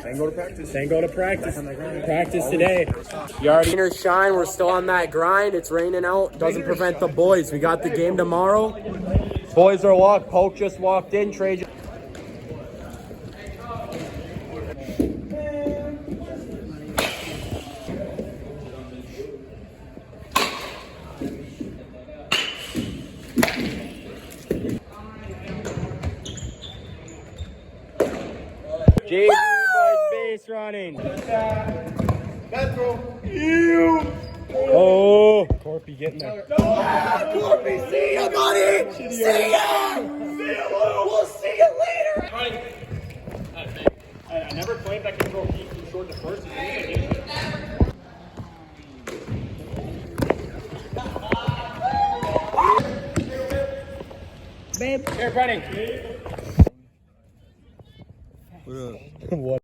Then go to practice. Then go to practice. Practice today. You already inner shine. We're still on that grind. It's raining out. Doesn't prevent the boys. We got the game tomorrow. Boys are locked. Polk just walked in. Trey just... JV boys base running. Oh, Corpy getting there. Corpy, see ya, buddy! See ya! See ya, Lou! We'll see you later! I never claimed I could throw feet too short to first. Babe, here, running. What?